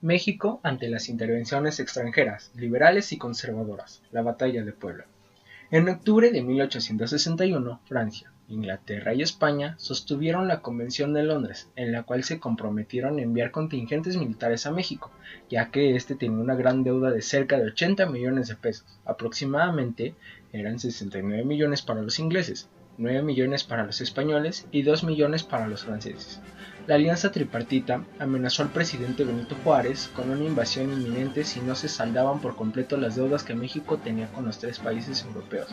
México ante las intervenciones extranjeras, liberales y conservadoras. La batalla de Puebla. En octubre de 1861, Francia, Inglaterra y España sostuvieron la Convención de Londres, en la cual se comprometieron a enviar contingentes militares a México, ya que este tenía una gran deuda de cerca de 80 millones de pesos. Aproximadamente eran 69 millones para los ingleses, 9 millones para los españoles y 2 millones para los franceses. La alianza tripartita amenazó al presidente Benito Juárez con una invasión inminente si no se saldaban por completo las deudas que México tenía con los tres países europeos.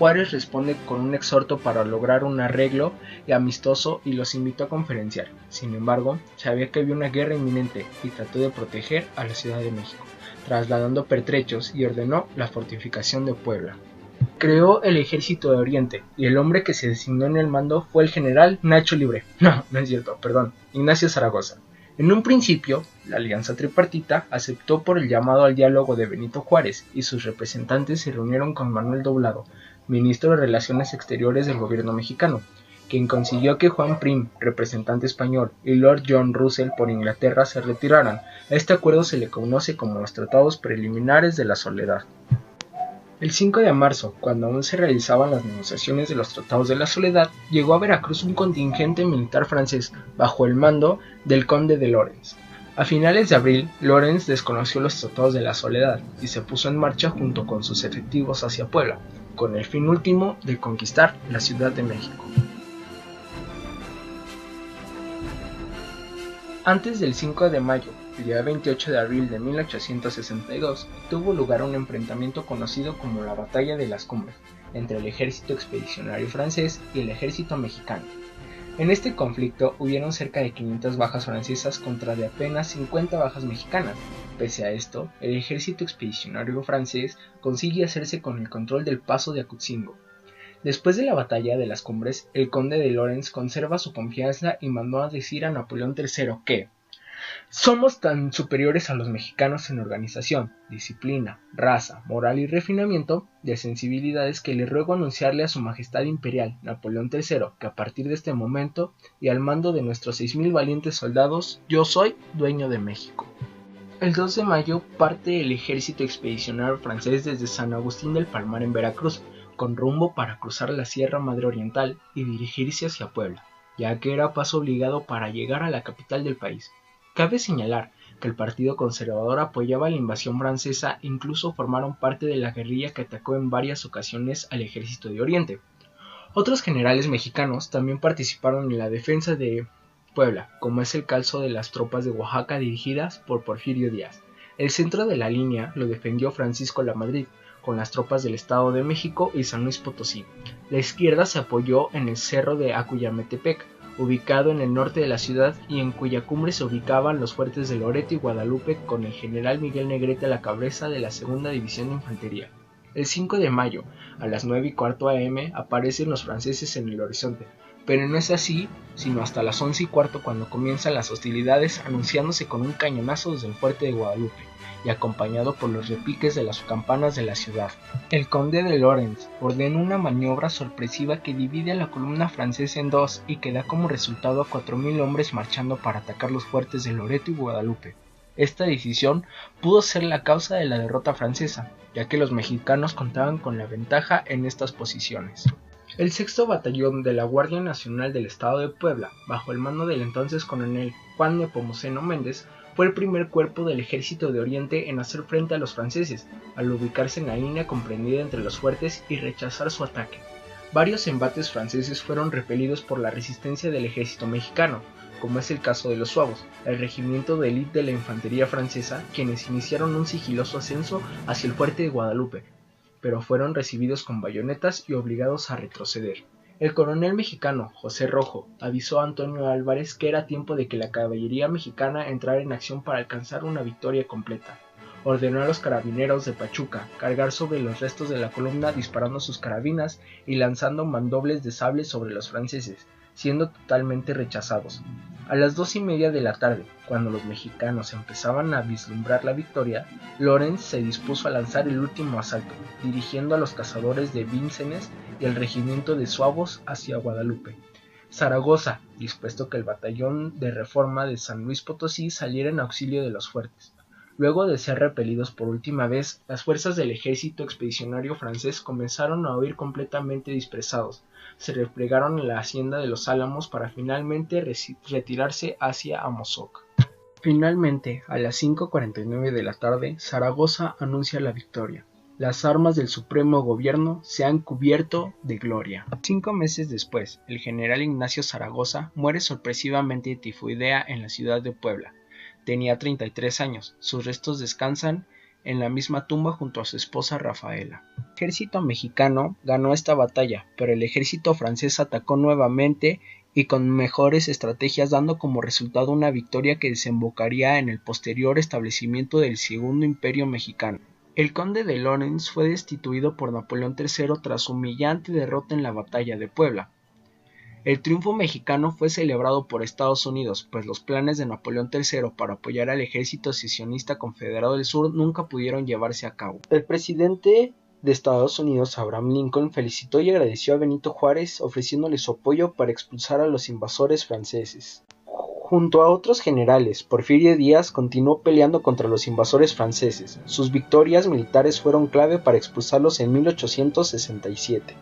Juárez responde con un exhorto para lograr un arreglo amistoso y los invitó a conferenciar. Sin embargo, sabía que había una guerra inminente y trató de proteger a la Ciudad de México, trasladando pertrechos y ordenó la fortificación de Puebla. Creó el Ejército de Oriente y el hombre que se designó en el mando fue el general Nacho Libre. Ignacio Zaragoza. En un principio, la alianza tripartita aceptó por el llamado al diálogo de Benito Juárez y sus representantes se reunieron con Manuel Doblado, ministro de Relaciones Exteriores del gobierno mexicano, quien consiguió que Juan Prim, representante español, y Lord John Russell por Inglaterra se retiraran. A este acuerdo se le conoce como los Tratados Preliminares de la Soledad. El 5 de marzo, cuando aún se realizaban las negociaciones de los Tratados de la Soledad, llegó a Veracruz un contingente militar francés bajo el mando del conde de Lorens. A finales de abril, Lorens desconoció los Tratados de la Soledad y se puso en marcha junto con sus efectivos hacia Puebla, con el fin último de conquistar la Ciudad de México. Antes del 5 de mayo, el día 28 de abril de 1862, tuvo lugar un enfrentamiento conocido como la Batalla de las Cumbres, entre el ejército expedicionario francés y el ejército mexicano. En este conflicto hubieron cerca de 500 bajas francesas contra de apenas 50 bajas mexicanas. Pese a esto, el ejército expedicionario francés consigue hacerse con el control del paso de Acutzingo. Después de la batalla de las Cumbres, el conde de Lorens conserva su confianza y mandó a decir a Napoleón III que somos tan superiores a los mexicanos en organización, disciplina, raza, moral y refinamiento de sensibilidades que le ruego anunciarle a su Majestad Imperial Napoleón III que a partir de este momento y al mando de nuestros 6,000 valientes soldados, yo soy dueño de México. El 2 de mayo parte el ejército expedicionario francés desde San Agustín del Palmar en Veracruz, con rumbo para cruzar la Sierra Madre Oriental y dirigirse hacia Puebla, ya que era paso obligado para llegar a la capital del país. Cabe señalar que el Partido Conservador apoyaba la invasión francesa e incluso formaron parte de la guerrilla que atacó en varias ocasiones al ejército de Oriente. Otros generales mexicanos también participaron en la defensa de Puebla, como es el caso de las tropas de Oaxaca dirigidas por Porfirio Díaz. El centro de la línea lo defendió Francisco Lamadrid, con las tropas del Estado de México y San Luis Potosí. La izquierda se apoyó en el cerro de Acuyametepec, ubicado en el norte de la ciudad y en cuya cumbre se ubicaban los fuertes de Loreto y Guadalupe con el general Miguel Negrete a la cabeza de la segunda división de infantería. El 5 de mayo, a las 9:15 am, aparecen los franceses en el horizonte, pero no es así sino hasta las 11:15 cuando comienzan las hostilidades, anunciándose con un cañonazo desde el fuerte de Guadalupe y acompañado por los repiques de las campanas de la ciudad. El conde de Lorens ordena una maniobra sorpresiva que divide a la columna francesa en dos y que da como resultado a 4,000 hombres marchando para atacar los fuertes de Loreto y Guadalupe. Esta decisión pudo ser la causa de la derrota francesa, ya que los mexicanos contaban con la ventaja en estas posiciones. El 6º Batallón de la Guardia Nacional del Estado de Puebla, bajo el mando del entonces coronel Juan Nepomuceno Méndez, fue el primer cuerpo del Ejército de Oriente en hacer frente a los franceses, al ubicarse en la línea comprendida entre los fuertes y rechazar su ataque. Varios embates franceses fueron repelidos por la resistencia del ejército mexicano, como es el caso de los Suavos, el regimiento de élite de la infantería francesa, quienes iniciaron un sigiloso ascenso hacia el fuerte de Guadalupe, pero fueron recibidos con bayonetas y obligados a retroceder. El coronel mexicano José Rojo avisó a Antonio Álvarez que era tiempo de que la caballería mexicana entrara en acción para alcanzar una victoria completa. Ordenó a los carabineros de Pachuca cargar sobre los restos de la columna disparando sus carabinas y lanzando mandobles de sable sobre los franceses, siendo totalmente rechazados. A las 2:30 de la tarde, cuando los mexicanos empezaban a vislumbrar la victoria, Lorens se dispuso a lanzar el último asalto, dirigiendo a los cazadores de Vincennes y el regimiento de Suavos hacia Guadalupe. Zaragoza, dispuesto que el batallón de reforma de San Luis Potosí saliera en auxilio de los fuertes. Luego de ser repelidos por última vez, las fuerzas del ejército expedicionario francés comenzaron a huir completamente dispersados. Se replegaron en la hacienda de los Álamos para finalmente retirarse hacia Amozoc. Finalmente, a las 5:49 de la tarde, Zaragoza anuncia la victoria. Las armas del Supremo Gobierno se han cubierto de gloria. 5 meses después, el general Ignacio Zaragoza muere sorpresivamente de tifoidea en la ciudad de Puebla. Tenía 33 años. Sus restos descansan en la misma tumba junto a su esposa Rafaela. El ejército mexicano ganó esta batalla, pero el ejército francés atacó nuevamente y con mejores estrategias, dando como resultado una victoria que desembocaría en el posterior establecimiento del Segundo Imperio Mexicano. El conde de Lorentz fue destituido por Napoleón III tras su humillante derrota en la batalla de Puebla. El triunfo mexicano fue celebrado por Estados Unidos, pues los planes de Napoleón III para apoyar al ejército secesionista confederado del sur nunca pudieron llevarse a cabo. El presidente de Estados Unidos, Abraham Lincoln, felicitó y agradeció a Benito Juárez, ofreciéndole su apoyo para expulsar a los invasores franceses. Junto a otros generales, Porfirio Díaz continuó peleando contra los invasores franceses. Sus victorias militares fueron clave para expulsarlos en 1867.